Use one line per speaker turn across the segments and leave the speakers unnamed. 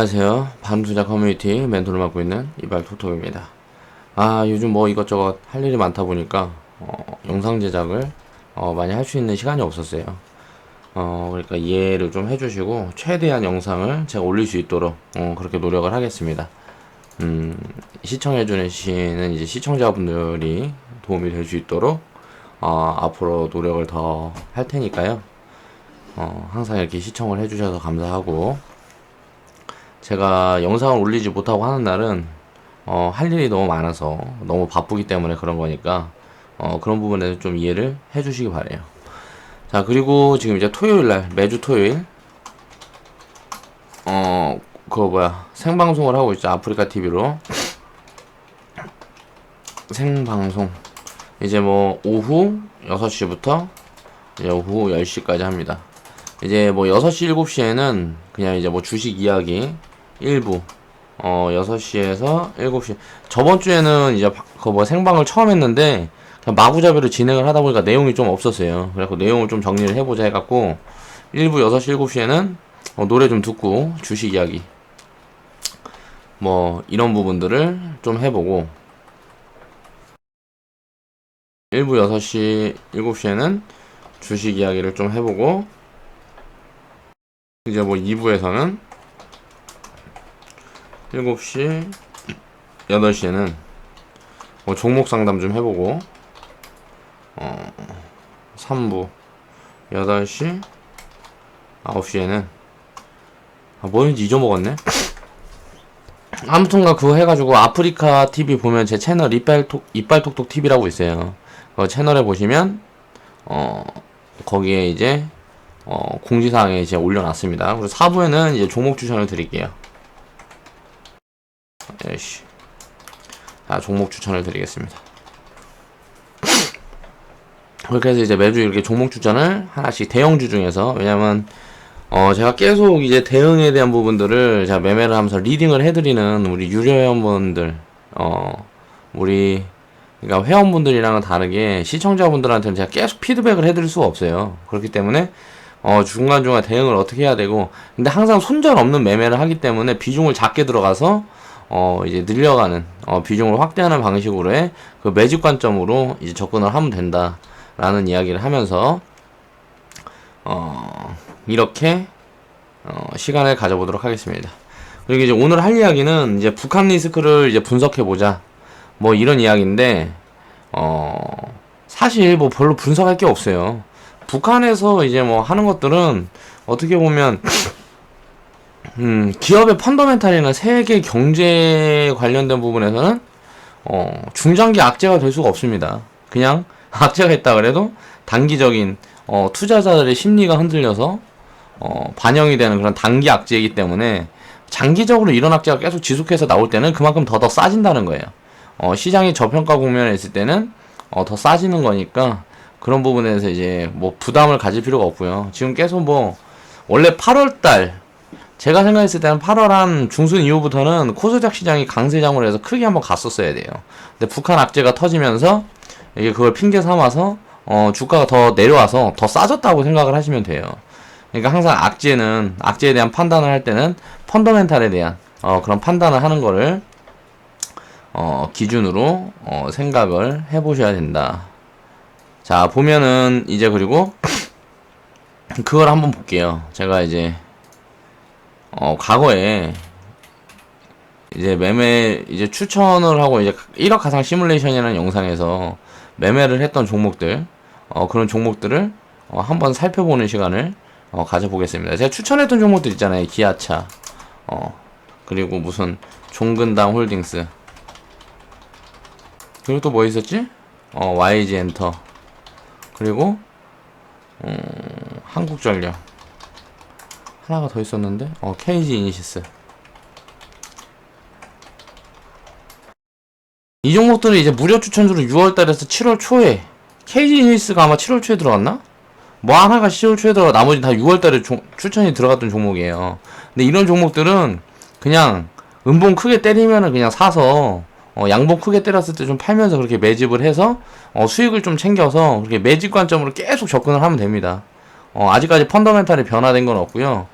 안녕하세요. 반투자 커뮤니티 멘토를 맡고 있는 이발톡톡입니다. 요즘 뭐 이것저것 할 일이 많다 보니까 영상 제작을 많이 할 수 있는 시간이 없었어요. 그러니까 이해를 좀 해주시고 최대한 영상을 제가 올릴 수 있도록 그렇게 노력을 하겠습니다. 시청해주시는 이제 시청자분들이 도움이 될 수 있도록 앞으로 노력을 더 할 테니까요. 항상 이렇게 시청을 해주셔서 감사하고, 제가 영상을 올리지 못하고 하는 날은 할 일이 너무 많아서 너무 바쁘기 때문에 그런 거니까 그런 부분에서 좀 이해를 해주시기 바래요. 자, 그리고 지금 이제 토요일날, 매주 토요일 생방송을 하고 있죠. 아프리카 TV로 생방송 이제 뭐 오후 6시부터 이제 오후 10시까지 합니다. 이제 뭐 6시 7시에는 그냥 이제 뭐 주식 이야기 일부 6시에서 7시. 저번 주에는 이제 뭐 생방을 처음 했는데 그냥 마구잡이로 진행을 하다 보니까 내용이 좀 없었어요. 그래서 내용을 좀 정리를 해보자 해갖고 일부 6시 7시에는 노래 좀 듣고 주식 이야기 뭐 이런 부분들을 좀 해보고, 일부 6시 7시에는 주식 이야기를 좀 해보고, 이제 뭐 2부에서는 7시 8시에는 뭐 종목 상담 좀 해보고, 3부 8시 9시에는 뭐였는지 잊어먹었네. 아무튼가 그거 해가지고 아프리카 TV 보면 제 채널 이빨톡톡 TV라고 있어요. 그 채널에 보시면 거기에 이제 공지사항에 이제 올려놨습니다. 그리고 4부에는 이제 종목 추천을 드릴게요. 자, 종목 추천을 드리겠습니다. 그렇게 해서 이제 매주 이렇게 종목 추천을 하나씩 대형주 중에서, 왜냐면 제가 계속 이제 대응에 대한 부분들을 제가 매매를 하면서 리딩을 해드리는 우리 유료 회원분들, 우리 그러니까 회원분들이랑은 다르게 시청자분들한테는 제가 계속 피드백을 해드릴 수가 없어요. 그렇기 때문에 중간중간 대응을 어떻게 해야 되고, 근데 항상 손절 없는 매매를 하기 때문에 비중을 작게 들어가서 이제 늘려가는 비중을 확대하는 방식으로의 그 매직 관점으로 이제 접근을 하면 된다라는 이야기를 하면서 이렇게 시간을 가져보도록 하겠습니다. 그리고 이제 오늘 할 이야기는 이제 북한 리스크를 이제 분석해보자, 뭐 이런 이야기인데, 사실 뭐 별로 분석할 게 없어요. 북한에서 이제 뭐 하는 것들은 어떻게 보면 기업의 펀더멘탈이나 세계 경제 관련된 부분에서는 중장기 악재가 될 수가 없습니다. 그냥 악재가 있다 그래도 단기적인 투자자들의 심리가 흔들려서 반영이 되는 그런 단기 악재이기 때문에, 장기적으로 이런 악재가 계속 지속해서 나올 때는 그만큼 더 싸진다는 거예요. 시장이 저평가 국면에 있을 때는 더 싸지는 거니까 그런 부분에서 이제 뭐 부담을 가질 필요가 없고요. 지금 계속 뭐 원래 8월달, 제가 생각했을 때는 8월 한 중순 이후부터는 코스닥 시장이 강세장으로 해서 크게 한번 갔었어야 돼요. 근데 북한 악재가 터지면서 이게 그걸 핑계 삼아서 주가가 더 내려와서 더 싸졌다고 생각을 하시면 돼요. 그러니까 항상 악재에 대한 판단을 할 때는 펀더멘탈에 대한 그런 판단을 하는 거를 기준으로 생각을 해보셔야 된다. 자, 보면은 이제 그리고 그걸 한번 볼게요. 제가 이제 과거에 이제 매매 이제 추천을 하고 이제 1억 가상 시뮬레이션이라는 영상에서 매매를 했던 종목들, 그런 종목들을 한번 살펴보는 시간을 가져보겠습니다. 제가 추천했던 종목들 있잖아요. 기아차, 그리고 무슨 종근당 홀딩스, 그리고 또 뭐 있었지? YG 엔터, 그리고 한국전력, 하나가 더 있었는데 KG 이니시스. 이 종목들은 이제 무료 추천주로 6월달에서 7월 초에, KG 이니시스가 아마 7월 초에 들어갔나? 뭐 하나가 10월 초에 들어가, 나머지 다 6월달에 추천이 들어갔던 종목이에요. 근데 이런 종목들은 그냥 음봉 크게 때리면은 그냥 사서 양봉 크게 때렸을 때 좀 팔면서 그렇게 매집을 해서 수익을 좀 챙겨서 그렇게 매집 관점으로 계속 접근을 하면 됩니다. 아직까지 펀더멘탈이 변화된 건 없고요.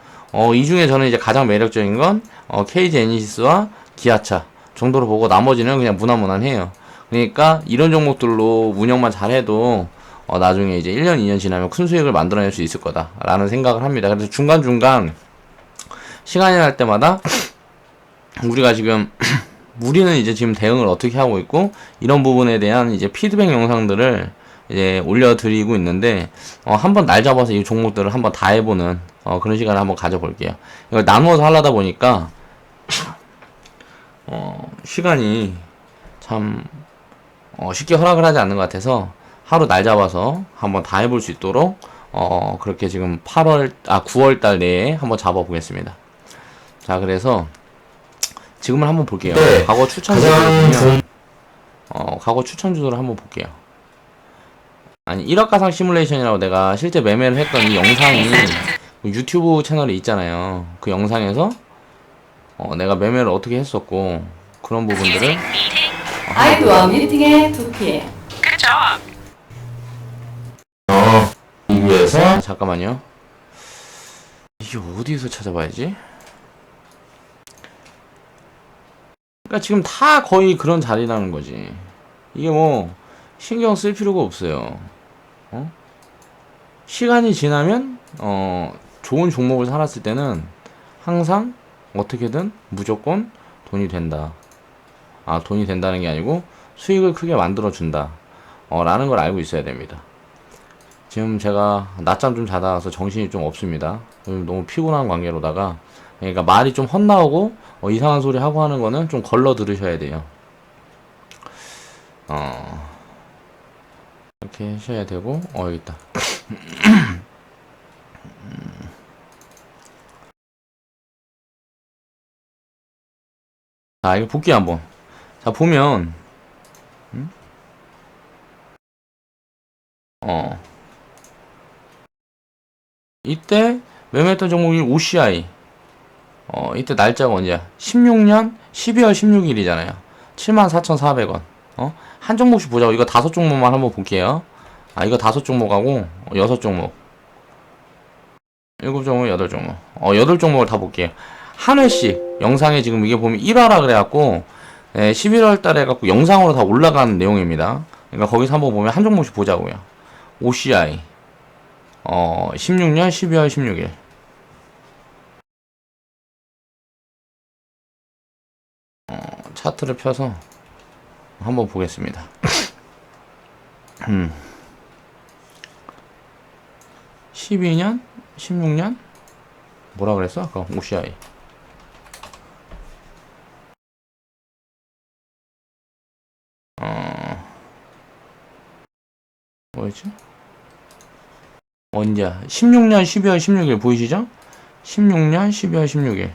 이 중에 저는 이제 가장 매력적인 건 KG 에니시스와 기아차 정도로 보고 나머지는 그냥 무난무난해요. 그러니까 이런 종목들로 운영만 잘해도 나중에 이제 1년, 2년 지나면 큰 수익을 만들어낼 수 있을 거다라는 생각을 합니다. 그래서 중간중간 시간이 날 때마다 우리가 지금 우리는 이제 지금 대응을 어떻게 하고 있고 이런 부분에 대한 이제 피드백 영상들을 이제 올려드리고 있는데 한번 날 잡아서 이 종목들을 한번 다 해보는 그런 시간을 한번 가져볼게요. 이걸 나누어서 하려다 보니까 시간이 참 쉽게 허락을 하지 않는 것 같아서 하루 날 잡아서 한번 다 해볼 수 있도록 그렇게 지금 9월달 내에 한번 잡아보겠습니다. 자, 그래서 지금은 한번 볼게요.
네.
과거 추천주를 보면 과거 추천주들을 한번 볼게요. 아니 1억 가상 시뮬레이션이라고 내가 실제 매매를 했던 이 영상이 유튜브 채널에 있잖아요. 그 영상에서 내가 매매를 어떻게 했었고 그런 부분들을
아이브와 미팅에 2PM.
이부에서
잠깐만요. 이게 어디서 찾아봐야지? 그러니까 지금 다 거의 그런 자리라는 거지. 이게 뭐 신경 쓸 필요가 없어요. 시간이 지나면 좋은 종목을 살았을 때는 항상 어떻게든 무조건 돈이 된다. 돈이 된다는 게 아니고 수익을 크게 만들어 준다. 라는 걸 알고 있어야 됩니다. 지금 제가 낮잠 좀 자다 와서 정신이 좀 없습니다. 너무 피곤한 관계로다가 그러니까 말이 좀 헛나오고 이상한 소리 하고 하는 거는 좀 걸러 들으셔야 돼요. 이렇게 하셔야 되고 여기 있다. 자, 이거 볼게요 한번. 자, 보면 이때 매매했던 종목이 OCI. 이때 날짜가 언제야? 16년 12월 16일이잖아요. 74,400원. 한 종목씩 보자고. 이거 5종목만 한번 볼게요. 이거 5종목하고 6종목. 7종목, 8종목. 8종목을 다 볼게요. 한 회씩 영상에 지금 이게 보면 1화라 그래갖고 11월 달에 갖고 영상으로 다 올라가는 내용입니다. 그러니까 거기서 한번 보면 한 종목씩 보자고요. OCI 16년 12월 16일 차트를 펴서 한번 보겠습니다. 12년? 16년? 뭐라 그랬어? 아까 OCI 뭐였지? 언제야? 16년 12월 16일 보이시죠? 16년 12월 16일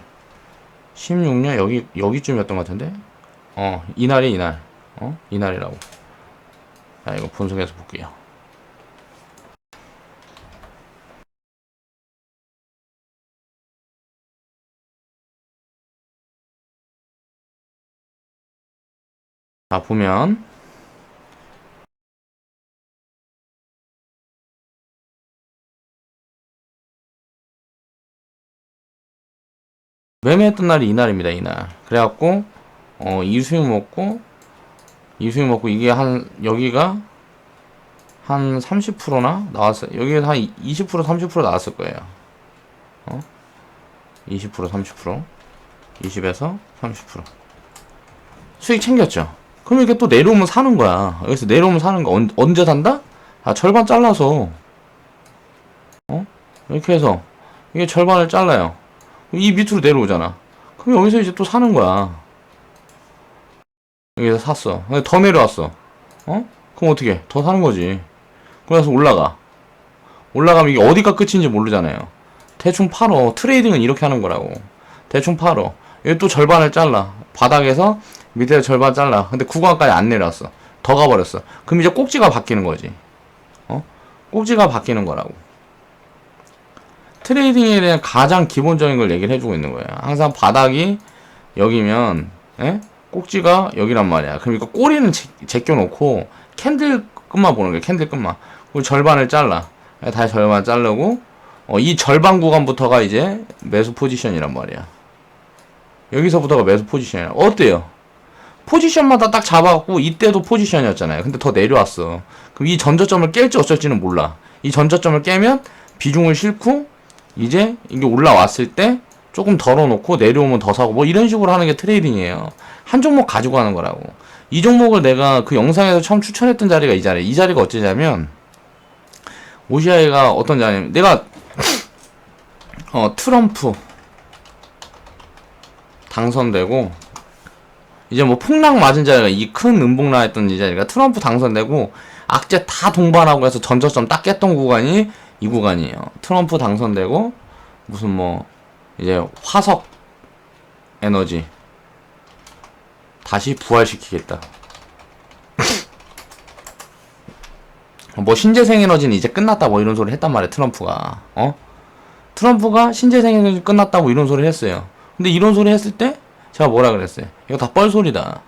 16년 여기쯤이었던 것 같은데 이날이 이날 이날이라고. 자, 이거 분석해서 볼게요. 자, 보면 매매했던 날이 이날입니다. 이날. 그래갖고 이수익 먹고 이게 여기가 한 30%나 나왔어요. 여기에서 한 20% 30% 나왔을 거예요. 20% 30% 20에서 30% 수익 챙겼죠. 그럼 이렇게 또 내려오면 사는 거야. 여기서 내려오면 사는 거 언제 산다? 절반 잘라서 이렇게 해서 이게 절반을 잘라요. 이 밑으로 내려오잖아. 그럼 여기서 이제 또 사는 거야. 여기서 샀어. 근데 더 내려왔어. 그럼 어떻게? 더 사는 거지. 그래서 올라가면 이게 어디가 끝인지 모르잖아요. 대충 팔어. 트레이딩은 이렇게 하는 거라고. 대충 팔어. 여기 또 절반을 잘라. 바닥에서 밑에 절반 잘라. 근데 구간까지 안 내려왔어. 더 가버렸어. 그럼 이제 꼭지가 바뀌는 거지. 꼭지가 바뀌는 거라고. 트레이딩에 대한 가장 기본적인 걸 얘기를 해주고 있는 거예요. 항상 바닥이 여기면 꼭지가 여기란 말이야. 그러니까 꼬리는 제껴놓고 캔들 끝만 보는 거야. 캔들 끝만. 그리고 절반을 잘라. 다시 절반 자르고 이 절반 구간부터가 이제 매수 포지션이란 말이야. 여기서부터가 매수 포지션이야. 어때요? 포지션마다 딱 잡아갖고 이때도 포지션이었잖아요. 근데 더 내려왔어. 그럼 이 전저점을 깰지 어쩔지는 몰라. 이 전저점을 깨면 비중을 싣고 이제 이게 올라왔을 때 조금 덜어놓고 내려오면 더 사고 뭐 이런 식으로 하는 게 트레이딩이에요. 한 종목 가지고 하는 거라고. 이 종목을 내가 그 영상에서 처음 추천했던 자리가 이 자리. 이 자리가 어쩌냐면 OCI가 어떤 자리냐면 내가 트럼프 당선되고 이제 뭐 폭락 맞은 자리가 이 큰 음봉 나왔던 이 자리가 트럼프 당선되고 악재 다 동반하고 해서 전저점 딱 깼던 구간이 이 구간이에요. 트럼프 당선되고 무슨 뭐 이제 화석 에너지 다시 부활시키겠다. 뭐 신재생 에너지는 이제 끝났다 뭐 이런 소리 했단 말이야 트럼프가. 트럼프가 신재생 에너지 끝났다고 이런 소리 했어요. 근데 이런 소리 했을 때 제가 뭐라 그랬어요? 이거 다 뻘소리다.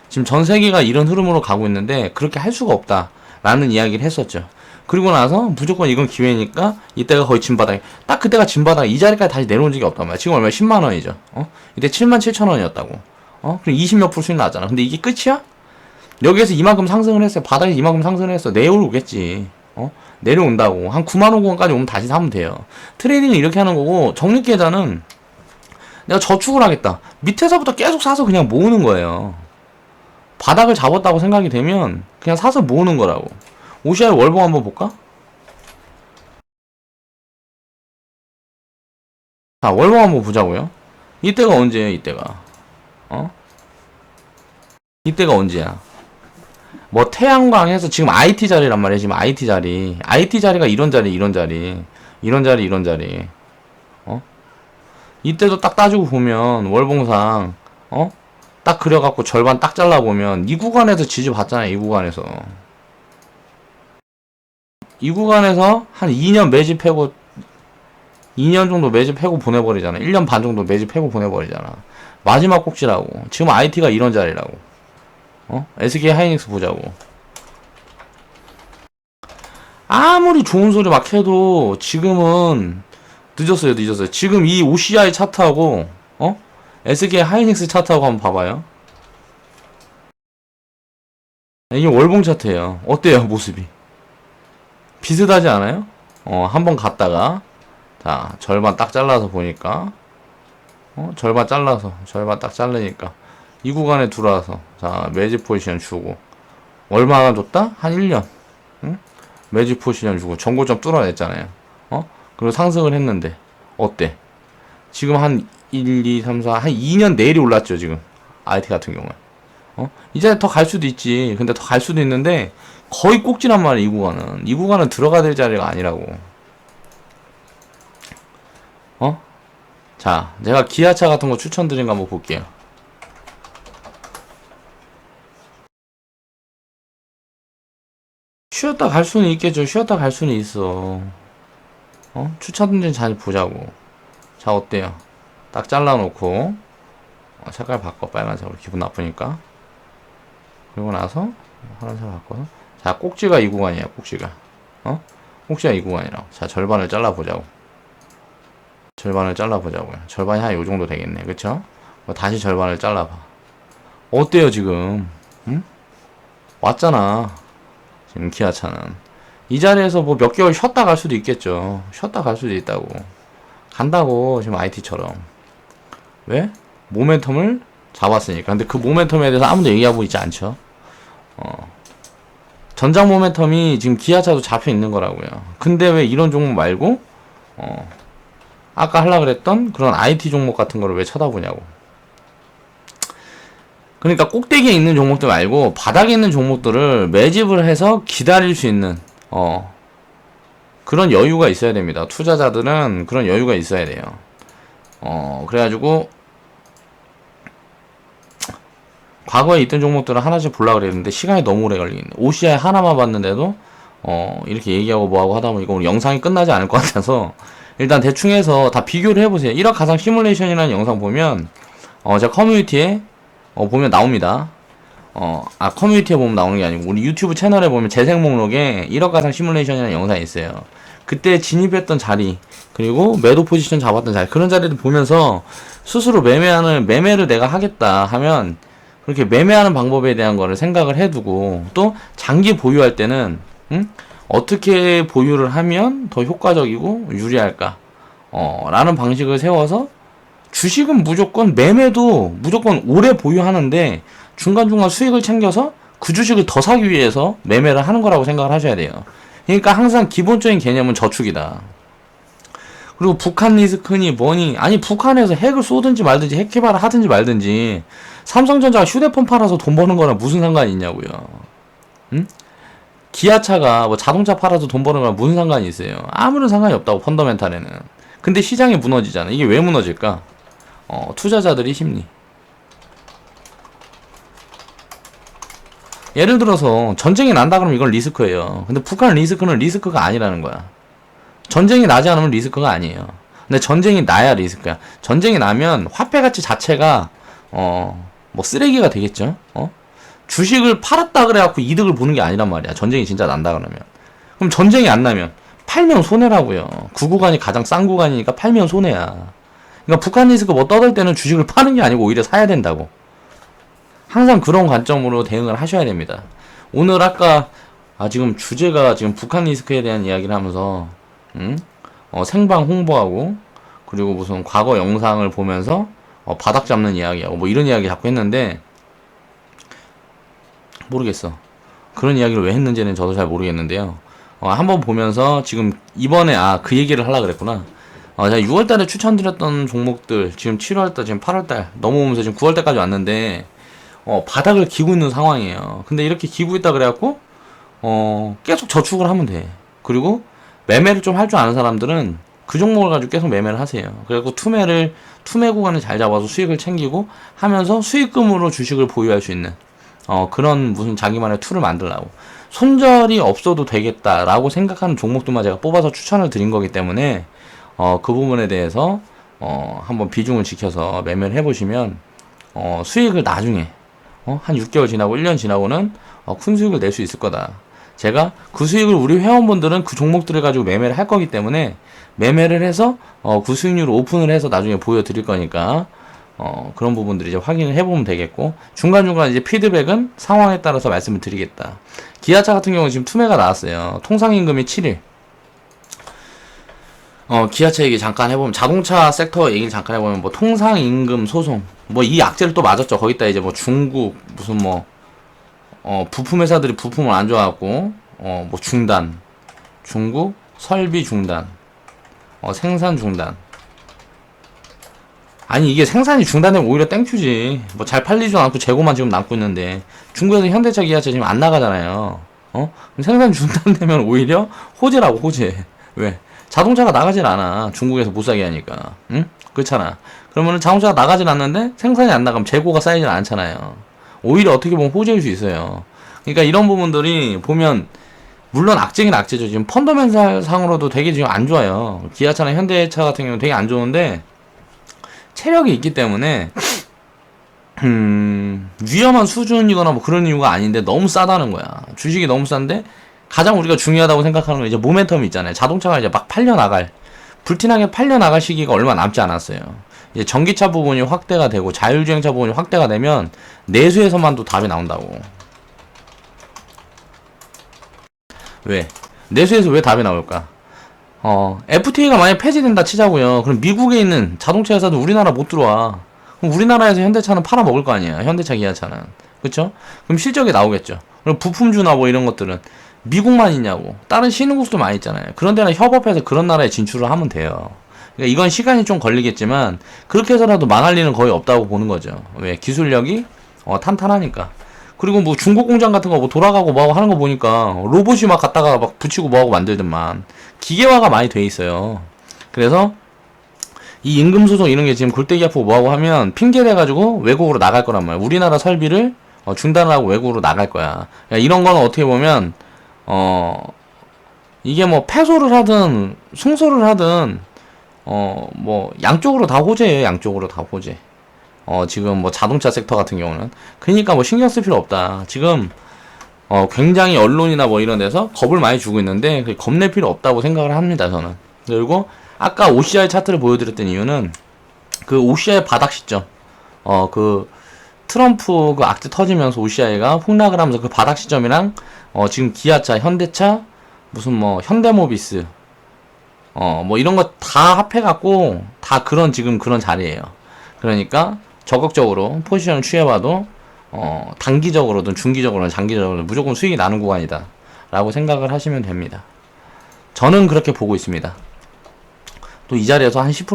지금 전 세계가 이런 흐름으로 가고 있는데 그렇게 할 수가 없다 라는 이야기를 했었죠. 그리고 나서 무조건 이건 기회니까 이때가 거의 진바닥, 딱 그때가 진바닥, 이 자리까지 다시 내려온 적이 없단 말이야. 지금 얼마? 10만원이죠. 이때 77,000원이었다고. 그럼 20몇 % 수익 나잖아. 근데 이게 끝이야? 여기에서 이만큼 상승을 했어요. 바닥에 이만큼 상승을 했어. 내려오겠지. 내려온다고. 한 95,000원까지 오면 다시 사면 돼요. 트레이딩을 이렇게 하는 거고, 적립계좌는 내가 저축을 하겠다. 밑에서부터 계속 사서 그냥 모으는 거예요. 바닥을 잡았다고 생각이 되면 그냥 사서 모으는 거라고. OCI 월봉 한번 볼까? 자, 월봉 한번 보자고요. 이때가 언제예요, 이때가? 이때가 언제야? 뭐 태양광 해서 지금 IT 자리란 말이야. 지금 IT 자리. IT 자리가 이런 자리, 이런 자리. 이런 자리, 이런 자리. 이때도 딱 따지고 보면 월봉상 딱 그려갖고 절반 딱 잘라보면 이 구간에서 지지 봤잖아요. 이 구간에서. 이 구간에서 한 2년 매집하고 2년 정도 매집하고 보내버리잖아. 1년 반 정도 매집하고 보내버리잖아. 마지막 꼭지라고. 지금 IT가 이런 자리라고. SK 하이닉스 보자고. 아무리 좋은 소리 막 해도 지금은 늦었어요. 지금 이 OCI 차트하고 SK 하이닉스 차트하고 한번 봐봐요. 이게 월봉 차트예요. 어때요, 모습이? 비슷하지 않아요? 한번 갔다가 자, 절반 딱 잘라서 보니까 절반 딱 자르니까 이 구간에 들어와서 자, 매집 포지션 주고 얼마나 줬다? 한 1년. 응? 매집 포지션 주고 전고점 뚫어냈잖아요. 그리고 상승을 했는데 어때? 지금 한 1, 2, 3, 4, 한 2년 내리 올랐죠, 지금. IT 같은 경우에. 이제 더 갈 수도 있지. 근데 더 갈 수도 있는데, 거의 꼭지란 말이야, 이 구간은. 이 구간은 들어가야 될 자리가 아니라고. 자, 제가 기아차 같은 거 추천드린 거 한번 볼게요. 쉬었다 갈 수는 있겠죠. 쉬었다 갈 수는 있어. 추천드린 잘 보자고. 자, 어때요? 딱 잘라놓고 색깔 바꿔. 빨간색으로. 기분 나쁘니까. 그리고 나서 파란색 바꿔서 자, 꼭지가 이 구간이야. 꼭지가 꼭지가 이 구간이라고. 자, 절반을 잘라보자고. 절반이 한 요정도 되겠네. 그쵸? 다시 절반을 잘라봐. 어때요 지금? 응? 왔잖아 지금 기아차는. 이 자리에서 뭐 몇 개월 쉬었다 갈 수도 있겠죠. 쉬었다 갈 수도 있다고. 간다고 지금 IT처럼. 왜? 모멘텀을 잡았으니까. 근데 그 모멘텀에 대해서 아무도 얘기하고 있지 않죠. 전장 모멘텀이 지금 기아차도 잡혀 있는 거라고요. 근데 왜 이런 종목 말고 아까 하려고 그랬던 그런 IT 종목 같은 거를 왜 쳐다보냐고. 그러니까 꼭대기에 있는 종목들 말고 바닥에 있는 종목들을 매집을 해서 기다릴 수 있는 그런 여유가 있어야 됩니다. 투자자들은 그런 여유가 있어야 돼요. 그래가지고 과거에 있던 종목들은 하나씩 보려고 그랬는데 시간이 너무 오래 걸리네. OCI 하나만 봤는데도 이렇게 얘기하고 뭐하고 하다 보니까 오늘 영상이 끝나지 않을 것 같아서 일단 대충 해서 다 비교를 해보세요. 1억 가상 시뮬레이션이라는 영상 보면 제가 커뮤니티에 보면 나옵니다. 커뮤니티에 보면 나오는 게 아니고 우리 유튜브 채널에 보면 재생 목록에 1억 가상 시뮬레이션이라는 영상이 있어요. 그때 진입했던 자리, 그리고 매도 포지션 잡았던 자리, 그런 자리를 보면서 스스로 매매를 내가 하겠다 하면 그렇게 매매하는 방법에 대한 거를 생각을 해두고, 또 장기 보유할 때는 어떻게 보유를 하면 더 효과적이고 유리할까 라는 방식을 세워서, 주식은 무조건, 매매도 무조건 오래 보유하는데 중간중간 수익을 챙겨서 그 주식을 더 사기 위해서 매매를 하는 거라고 생각을 하셔야 돼요. 그러니까 항상 기본적인 개념은 저축이다. 그리고 북한 리스크니 뭐니, 아니 북한에서 핵을 쏘든지 말든지 핵 개발을 하든지 말든지 삼성전자가 휴대폰 팔아서 돈 버는 거랑 무슨 상관이 있냐고요. 응? 기아차가 뭐 자동차 팔아서 돈 버는 거랑 무슨 상관이 있어요. 아무런 상관이 없다고, 펀더멘탈에는. 근데 시장이 무너지잖아. 이게 왜 무너질까? 투자자들이 심리. 예를 들어서 전쟁이 난다 그러면 이건 리스크예요. 근데 북한 리스크는 리스크가 아니라는 거야. 전쟁이 나지 않으면 리스크가 아니에요. 근데 전쟁이 나야 리스크야. 전쟁이 나면 화폐 가치 자체가 뭐 쓰레기가 되겠죠. 주식을 팔았다 그래갖고 이득을 보는 게 아니란 말이야. 전쟁이 진짜 난다 그러면. 그럼 전쟁이 안 나면 팔면 손해라고요. 그 구간이 가장 싼 구간이니까 팔면 손해야. 그러니까 북한 리스크 뭐 떠들 때는 주식을 파는 게 아니고 오히려 사야 된다고. 항상 그런 관점으로 대응을 하셔야 됩니다. 오늘 아까 지금 주제가 지금 북한 리스크에 대한 이야기를 하면서 생방 홍보하고, 그리고 무슨 과거 영상을 보면서 바닥 잡는 이야기하고 뭐 이런 이야기 자꾸 했는데, 모르겠어. 그런 이야기를 왜 했는지는 저도 잘 모르겠는데요. 한번 보면서 지금 이번에 그 얘기를 하려고 그랬구나. 제가 6월달에 추천드렸던 종목들 지금 7월달, 지금 8월달 넘어오면서 지금 9월달까지 왔는데 바닥을 기고 있는 상황이에요. 근데 이렇게 기고 있다 그래갖고 계속 저축을 하면 돼. 그리고 매매를 좀 할 줄 아는 사람들은 그 종목을 가지고 계속 매매를 하세요. 그래갖고 투매 구간을 잘 잡아서 수익을 챙기고 하면서 수익금으로 주식을 보유할 수 있는 그런 무슨 자기만의 툴을 만들라고. 손절이 없어도 되겠다라고 생각하는 종목들만 제가 뽑아서 추천을 드린 거기 때문에 그 부분에 대해서 한번 비중을 지켜서 매매를 해보시면 수익을 나중에 한 6개월 지나고 1년 지나고는 큰 수익을 낼 수 있을 거다. 제가 그 수익을, 우리 회원분들은 그 종목들을 가지고 매매를 할 거기 때문에 매매를 해서 그 수익률을 오픈을 해서 나중에 보여드릴 거니까 그런 부분들 이제 확인을 해보면 되겠고, 중간중간 이제 피드백은 상황에 따라서 말씀을 드리겠다. 기아차 같은 경우는 지금 투매가 나왔어요. 통상임금이 7일. 기아차 얘기 잠깐 해보면, 자동차 섹터 얘기를 잠깐 해보면, 뭐 통상임금 소송, 뭐 이 악재를 또 맞았죠. 거기다 이제 뭐 중국 무슨 뭐 부품 회사들이 부품을 안 줘갖고 뭐 중단, 중국 설비 중단, 생산 중단. 아니 이게 생산이 중단되면 오히려 땡큐지. 뭐 잘 팔리지도 않고 재고만 지금 남고 있는데, 중국에서 현대차, 기아차 지금 안 나가잖아요. 그럼 생산 중단되면 오히려 호재라고, 호재. 왜? 자동차가 나가질 않아. 중국에서 못 사게 하니까. 응? 그렇잖아. 그러면은 자동차가 나가질 않는데 생산이 안 나가면 재고가 쌓이질 않잖아요. 오히려 어떻게 보면 호재일 수 있어요. 그러니까 이런 부분들이 보면, 물론 악재긴 악재죠. 지금 펀더멘탈 상으로도 되게 지금 안 좋아요. 기아차나 현대차 같은 경우는 되게 안 좋은데, 체력이 있기 때문에 위험한 수준이거나 뭐 그런 이유가 아닌데 너무 싸다는 거야. 주식이 너무 싼데, 가장 우리가 중요하다고 생각하는 건 이제 모멘텀이 있잖아요. 자동차가 이제 막 팔려나갈, 불티나게 팔려나갈 시기가 얼마 남지 않았어요. 이제 전기차 부분이 확대가 되고 자율주행차 부분이 확대가 되면 내수에서만도 답이 나온다고. 왜? 내수에서 왜 답이 나올까? FTA가 만약 폐지된다 치자고요. 그럼 미국에 있는 자동차 회사도 우리나라 못 들어와. 그럼 우리나라에서 현대차는 팔아먹을 거 아니야. 현대차, 기아차는. 그쵸? 그럼 실적이 나오겠죠. 그럼 부품주나 뭐 이런 것들은 미국만 있냐고. 다른 신흥국도 많이 있잖아요. 그런 데는 협업해서 그런 나라에 진출을 하면 돼요. 그러니까 이건 시간이 좀 걸리겠지만 그렇게 해서라도 망할 일은 거의 없다고 보는 거죠. 왜? 기술력이 탄탄하니까. 그리고 뭐 중국 공장 같은 거 뭐 돌아가고 뭐하고 하는 거 보니까 로봇이 막 갖다가 막 붙이고 뭐하고 만들더만 기계화가 많이 돼 있어요. 그래서 이 임금 소송 이런 게 지금 골때기 아프고 뭐하고 하면 핑계 대가지고 외국으로 나갈 거란 말이야. 우리나라 설비를 중단을 하고 외국으로 나갈 거야. 그러니까 이런 거는 어떻게 보면 이게 뭐 패소를 하든 승소를 하든 뭐 양쪽으로 다 호재예요. 양쪽으로 다 호재. 지금 뭐 자동차 섹터 같은 경우는 그러니까 뭐 신경 쓸 필요 없다. 지금 굉장히 언론이나 뭐 이런 데서 겁을 많이 주고 있는데 겁낼 필요 없다고 생각을 합니다, 저는. 그리고 아까 OCI 차트를 보여드렸던 이유는 그 OCI 바닥 시점, 그 트럼프 그 악재 터지면서 OCI가 폭락을 하면서 그 바닥 시점이랑 지금 기아차, 현대차, 무슨 뭐 현대모비스, 뭐 이런 거 다 합해갖고 다 그런 지금 그런 자리예요. 그러니까 적극적으로 포지션을 취해봐도 단기적으로든 중기적으로든 장기적으로든 무조건 수익이 나는 구간이다 라고 생각을 하시면 됩니다. 저는 그렇게 보고 있습니다. 또 이 자리에서 한 10%,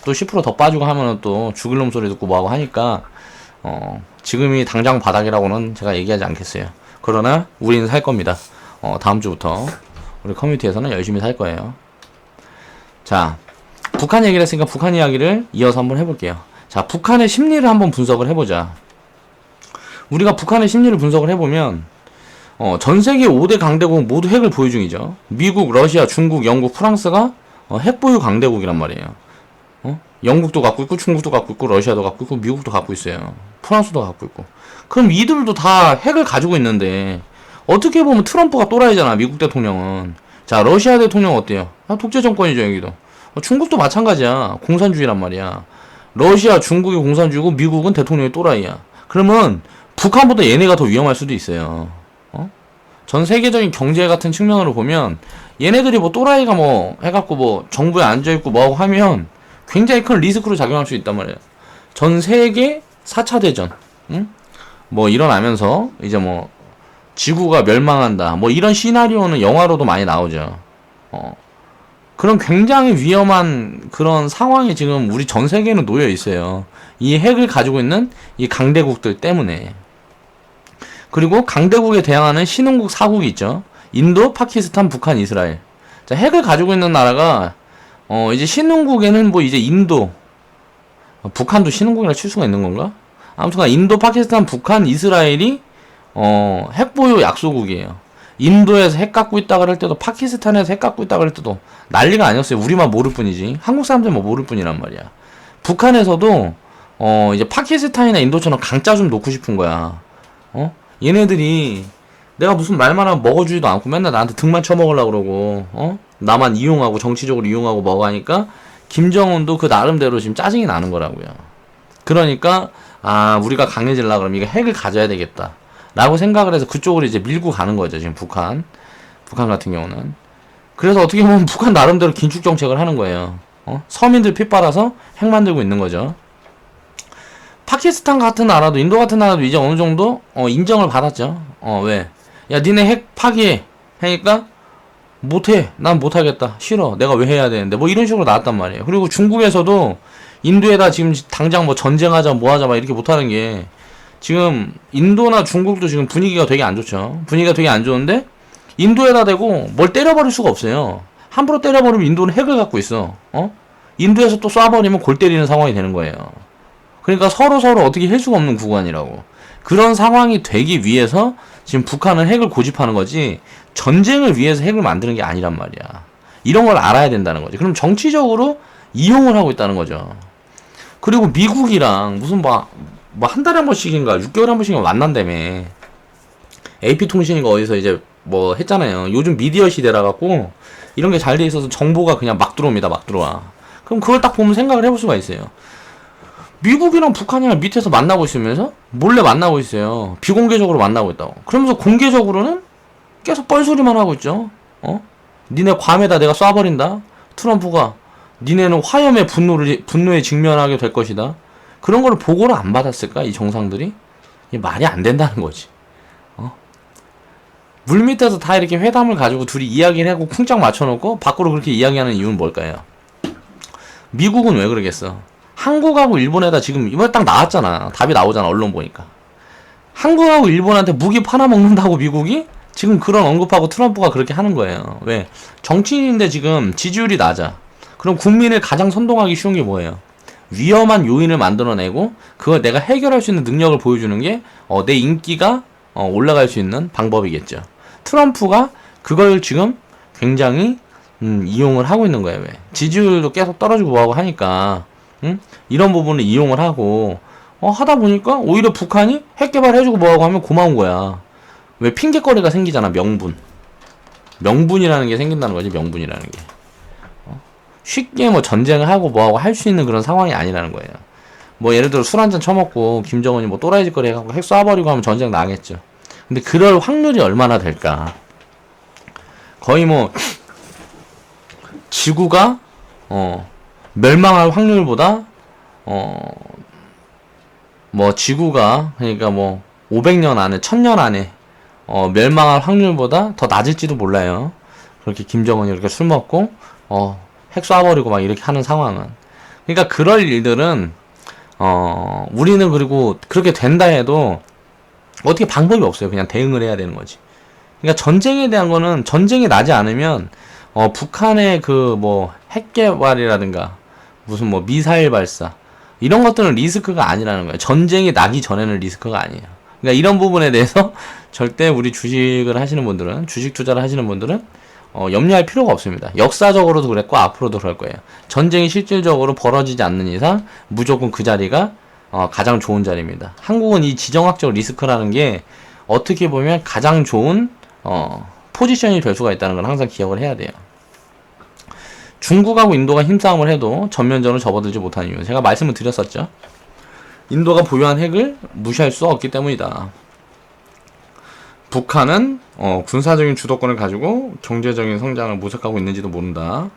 또 10% 더 빠지고 하면은 또 죽을 놈 소리 듣고 뭐하고 하니까 지금이 당장 바닥이라고는 제가 얘기하지 않겠어요. 그러나 우리는 살 겁니다. 다음 주부터 우리 커뮤니티에서는 열심히 살 거예요. 자, 북한 얘기를 했으니까 북한 이야기를 이어서 한번 해볼게요. 자, 북한의 심리를 한번 분석을 해보자. 우리가 북한의 심리를 분석을 해보면 전 세계 5대 강대국 모두 핵을 보유 중이죠. 미국, 러시아, 중국, 영국, 프랑스가 핵 보유 강대국이란 말이에요. 영국도 갖고 있고, 중국도 갖고 있고, 러시아도 갖고 있고, 미국도 갖고 있어요. 프랑스도 갖고 있고. 그럼 이들도 다 핵을 가지고 있는데 어떻게 보면 트럼프가 또라이잖아, 미국 대통령은. 자, 러시아 대통령 어때요? 독재 정권이죠, 여기도. 중국도 마찬가지야. 공산주의란 말이야. 러시아, 중국이 공산주의고 미국은 대통령이 또라이야. 그러면 북한보다 얘네가 더 위험할 수도 있어요. 전 세계적인 경제 같은 측면으로 보면 얘네들이 뭐 또라이가 뭐 해갖고 뭐 정부에 앉아있고 뭐하고 하면 굉장히 큰 리스크로 작용할 수 있단 말이에요. 전 세계 4차 대전, 뭐 일어나면서 이제 뭐 지구가 멸망한다, 뭐 이런 시나리오는 영화로도 많이 나오죠. 그런 굉장히 위험한 그런 상황이 지금 우리 전 세계는 놓여 있어요. 이 핵을 가지고 있는 이 강대국들 때문에. 그리고 강대국에 대항하는 신흥국 4국이 있죠. 인도, 파키스탄, 북한, 이스라엘. 자, 핵을 가지고 있는 나라가 이제 신흥국에는 뭐 이제 인도, 북한도 신흥국이라 칠 수가 있는 건가? 아무튼 인도, 파키스탄, 북한, 이스라엘이 핵 보유 약소국이에요. 인도에서 핵 갖고 있다 그럴 때도, 파키스탄에서 핵 갖고 있다 그럴 때도 난리가 아니었어요. 우리만 모를 뿐이지. 한국 사람들은 뭐 모를 뿐이란 말이야. 북한에서도 이제 파키스탄이나 인도처럼 강짜 좀 놓고 싶은 거야. 얘네들이 내가 무슨 말만 하면 먹어주지도 않고 맨날 나한테 등만 쳐먹으려고 그러고 나만 이용하고 정치적으로 이용하고 뭐고 하니까 김정은도 그 나름대로 지금 짜증이 나는 거라고요. 그러니까 우리가 강해지려고 그러면 이거 핵을 가져야 되겠다 라고 생각을 해서 그쪽으로 이제 밀고 가는 거죠. 지금 북한 같은 경우는. 그래서 어떻게 보면 북한 나름대로 긴축 정책을 하는 거예요. 서민들 피 빨아서 핵 만들고 있는 거죠. 파키스탄 같은 나라도, 인도 같은 나라도 이제 어느 정도 인정을 받았죠. 왜? 야, 니네 핵 파기해 하니까 못해. 난 못하겠다. 싫어. 내가 왜 해야 되는데. 뭐 이런 식으로 나왔단 말이에요. 그리고 중국에서도 인도에다 지금 당장 뭐 전쟁하자 뭐 하자 막 이렇게 못하는 게, 지금 인도나 중국도 지금 분위기가 되게 안 좋죠. 분위기가 되게 안 좋은데 인도에다 대고 뭘 때려버릴 수가 없어요. 함부로 때려버리면 인도는 핵을 갖고 있어. 인도에서 또 쏴버리면 골 때리는 상황이 되는 거예요. 그러니까 서로 어떻게 할 수가 없는 구간이라고. 그런 상황이 되기 위해서 지금 북한은 핵을 고집하는 거지, 전쟁을 위해서 핵을 만드는 게 아니란 말이야. 이런 걸 알아야 된다는 거지. 그럼 정치적으로 이용을 하고 있다는 거죠. 그리고 미국이랑 무슨 한 달에 한 번씩인가 6개월에 한 번씩인가 만난다며. AP통신인가 어디서 이제 뭐 했잖아요. 요즘 미디어 시대라 갖고 이런 게 잘 돼 있어서 정보가 그냥 막 들어옵니다. 막 들어와. 그럼 그걸 딱 보면 생각을 해볼 수가 있어요. 미국이랑 북한이랑 밑에서 만나고 있으면서 몰래 만나고 있어요. 비공개적으로 만나고 있다고. 그러면서 공개적으로는 계속 뻘소리만 하고 있죠. 니네 괌에다 내가 쏴버린다. 트럼프가 니네는 화염의 분노에 직면하게 될 것이다. 그런 거를 보고를 안 받았을까? 이 정상들이? 이게 말이 안 된다는 거지. 물밑에서 다 이렇게 회담을 가지고 둘이 이야기를 하고 쿵짝 맞춰놓고 밖으로 그렇게 이야기하는 이유는 뭘까요? 미국은 왜 그러겠어? 한국하고 일본에다 지금 이번에 딱 나왔잖아. 답이 나오잖아. 언론 보니까. 한국하고 일본한테 무기 팔아먹는다고 미국이? 지금 그런 언급하고 트럼프가 그렇게 하는 거예요. 왜? 정치인인데 지금 지지율이 낮아. 그럼 국민을 가장 선동하기 쉬운 게 뭐예요? 위험한 요인을 만들어내고 그걸 내가 해결할 수 있는 능력을 보여주는 게 내 인기가 올라갈 수 있는 방법이겠죠. 트럼프가 그걸 지금 굉장히 이용을 하고 있는 거예요. 왜? 지지율도 계속 떨어지고 뭐하고 하니까 이런 부분을 이용을 하고 하다 보니까 오히려 북한이 핵 개발해주고 뭐하고 하면 고마운 거야. 왜 핑계거리가 생기잖아. 명분이라는 게 생긴다는 거지. 명분이라는 게. 쉽게 뭐 전쟁을 하고 뭐하고 할 수 있는 그런 상황이 아니라는 거예요. 뭐 예를 들어 술 한잔 처먹고 김정은이 뭐 또라이 짓거리 해갖고 핵 쏴버리고 하면 전쟁 나겠죠. 근데 그럴 확률이 얼마나 될까? 거의 뭐 지구가 멸망할 확률보다 뭐 지구가 그러니까 뭐 500년 안에 1000년 안에 멸망할 확률보다 더 낮을지도 몰라요. 그렇게 김정은이 이렇게 술 먹고 핵 쏴버리고 막 이렇게 하는 상황은. 그러니까 그럴 일들은 우리는 그리고 그렇게 된다 해도 어떻게 방법이 없어요. 그냥 대응을 해야 되는 거지. 그러니까 전쟁에 대한 거는 전쟁이 나지 않으면 북한의 그 뭐 핵 개발이라든가 무슨 뭐 미사일 발사 이런 것들은 리스크가 아니라는 거예요. 전쟁이 나기 전에는 리스크가 아니에요. 그러니까 이런 부분에 대해서 절대 우리 주식을 하시는 분들은 주식 투자를 하시는 분들은 염려할 필요가 없습니다. 역사적으로도 그랬고 앞으로도 그럴 거예요. 전쟁이 실질적으로 벌어지지 않는 이상 무조건 그 자리가 가장 좋은 자리입니다. 한국은 이 지정학적 리스크라는 게 어떻게 보면 가장 좋은 포지션이 될 수가 있다는 걸 항상 기억을 해야 돼요. 중국하고 인도가 힘싸움을 해도 전면전을 접어들지 못한 이유는 제가 말씀을 드렸었죠. 인도가 보유한 핵을 무시할 수 없기 때문이다. 북한은 군사적인 주도권을 가지고 경제적인 성장을 모색하고 있는지도 모른다.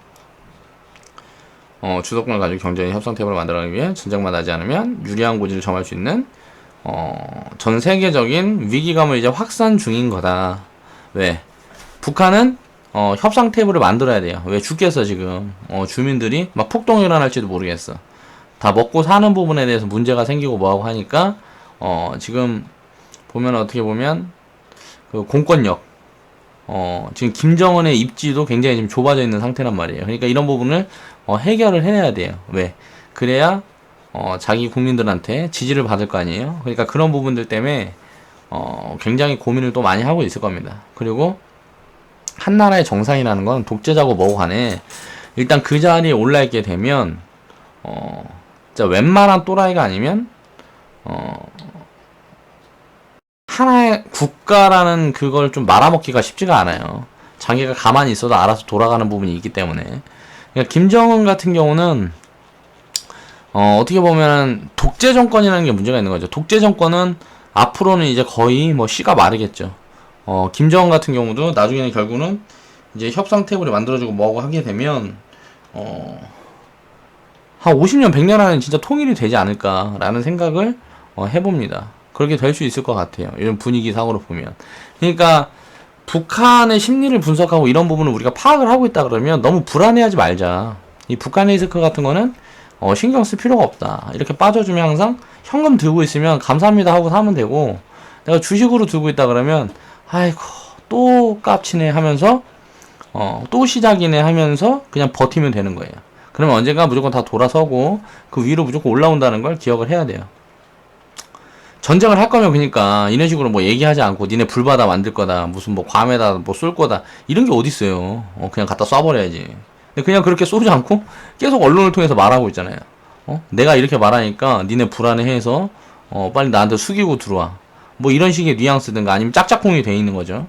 주도권을 가지고 경제의 협상 테이블을 만들어가기 위해 전쟁만 하지 않으면 유리한 고지를 점할 수 있는 전 세계적인 위기감을 이제 확산 중인 거다. 왜? 북한은 협상 테이블을 만들어야 돼요. 왜? 죽겠어 지금. 주민들이 막 폭동이 일어날지도 모르겠어. 다 먹고 사는 부분에 대해서 문제가 생기고 뭐하고 하니까 지금 보면 어떻게 보면 그 공권력 지금 김정은의 입지도 굉장히 지금 좁아져 있는 상태란 말이에요. 그러니까 이런 부분을 해결을 해야 돼요. 왜? 그래야 자기 국민들한테 지지를 받을 거 아니에요. 그러니까 그런 부분들 때문에 굉장히 고민을 또 많이 하고 있을 겁니다. 그리고 한 나라의 정상이라는 건 독재자고 뭐고 간에 일단 그 자리에 올라있게 되면 진짜 웬만한 또라이가 아니면 하나의 국가라는 그걸 좀 말아먹기가 쉽지가 않아요. 자기가 가만히 있어도 알아서 돌아가는 부분이 있기 때문에. 그러니까 김정은 같은 경우는 어떻게 보면 독재 정권이라는 게 문제가 있는 거죠. 독재 정권은 앞으로는 이제 거의 뭐 씨가 마르겠죠. 김정은 같은 경우도 나중에는 결국은 이제 협상 테이블을 만들어주고 뭐하고 하게 되면 한 50년, 100년 안에 진짜 통일이 되지 않을까라는 생각을 해봅니다. 그렇게 될 수 있을 것 같아요. 이런 분위기상으로 보면. 그러니까 북한의 심리를 분석하고 이런 부분을 우리가 파악을 하고 있다 그러면 너무 불안해하지 말자. 이 북한 리스크 같은 거는 신경 쓸 필요가 없다. 이렇게 빠져주면 항상 현금 들고 있으면 감사합니다 하고 사면 되고, 내가 주식으로 들고 있다 그러면 아이고 또 깝치네 하면서 또 시작이네 하면서 그냥 버티면 되는 거예요. 그러면 언젠가 무조건 다 돌아서고 그 위로 무조건 올라온다는 걸 기억을 해야 돼요. 전쟁을 할 거면 그러니까 이런 식으로 뭐 얘기하지 않고 니네 불바다 만들 거다, 무슨 뭐 괌에다 뭐 쏠 거다, 이런 게 어딨어요. 그냥 갖다 쏴버려야지. 근데 그냥 그렇게 쏘지 않고 계속 언론을 통해서 말하고 있잖아요. 내가 이렇게 말하니까 니네 불안해해서 빨리 나한테 숙이고 들어와. 뭐 이런 식의 뉘앙스든가 아니면 짝짝꿍이 돼 있는 거죠.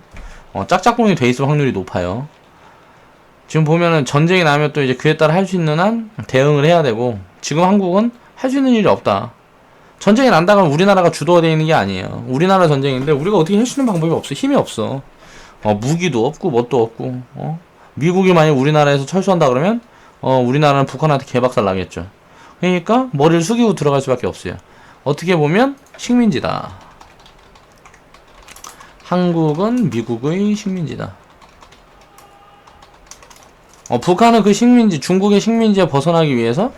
짝짝꿍이 돼 있을 확률이 높아요. 지금 보면은 전쟁이 나면 또 이제 그에 따라 할 수 있는 한 대응을 해야 되고, 지금 한국은 할 수 있는 일이 없다. 전쟁이 난다고 하면 우리나라가 주도가 되어 있는 게 아니에요. 우리나라 전쟁인데 우리가 어떻게 할 수 있는 방법이 없어. 힘이 없어. 무기도 없고 뭣도 없고. 미국이 만약 우리나라에서 철수한다 그러면 우리나라는 북한한테 개박살 나겠죠. 그러니까 머리를 숙이고 들어갈 수밖에 없어요. 어떻게 보면 식민지다. 한국은 미국의 식민지다. 북한은 그 식민지, 중국의 식민지에 벗어나기 위해서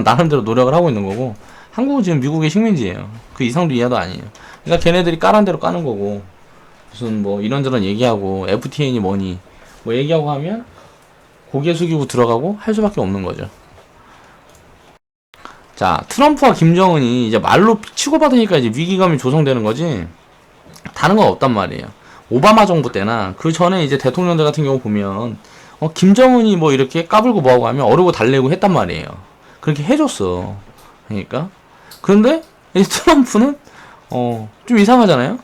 나름대로 노력을 하고 있는 거고, 한국은 지금 미국의 식민지예요. 그 이상도 이하도 아니에요. 그러니까 걔네들이 까란 대로 까는 거고, 무슨 뭐 이런저런 얘기하고 FTA니 뭐니 뭐 얘기하고 하면 고개 숙이고 들어가고 할 수밖에 없는 거죠. 자, 트럼프와 김정은이 이제 말로 치고받으니까 이제 위기감이 조성되는 거지 다른 건 없단 말이에요. 오바마 정부 때나 그 전에 이제 대통령들 같은 경우 보면 김정은이 뭐 이렇게 까불고 뭐하고 하면 어르고 달래고 했단 말이에요. 그렇게 해줬어. 그러니까. 그런데 이 트럼프는 좀 이상하잖아요.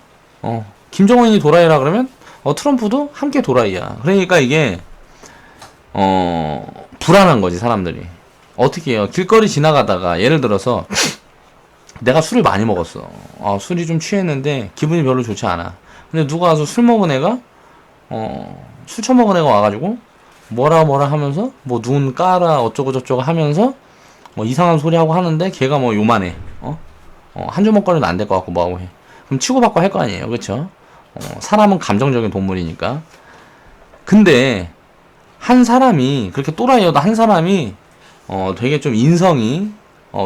김정은이 도라이라 그러면 트럼프도 함께 도라이야. 그러니까 이게 불안한 거지 사람들이. 어떻게 해요? 길거리 지나가다가 예를 들어서 내가 술을 많이 먹었어. 술이 좀 취했는데 기분이 별로 좋지 않아. 근데 누가 와서 술 먹은 애가 술 처먹은 애가 와가지고 뭐라 하면서 뭐 눈 까라 어쩌고 저쩌고 하면서 뭐 이상한 소리 하고 하는데 걔가 뭐 요만해. 한 주먹거리도 안 될 것 같고 뭐하고 해. 그럼 치고받고 할 거 아니에요, 그렇죠? 사람은 감정적인 동물이니까. 근데 한 사람이 그렇게 또라이여도 한 사람이 되게 좀 인성이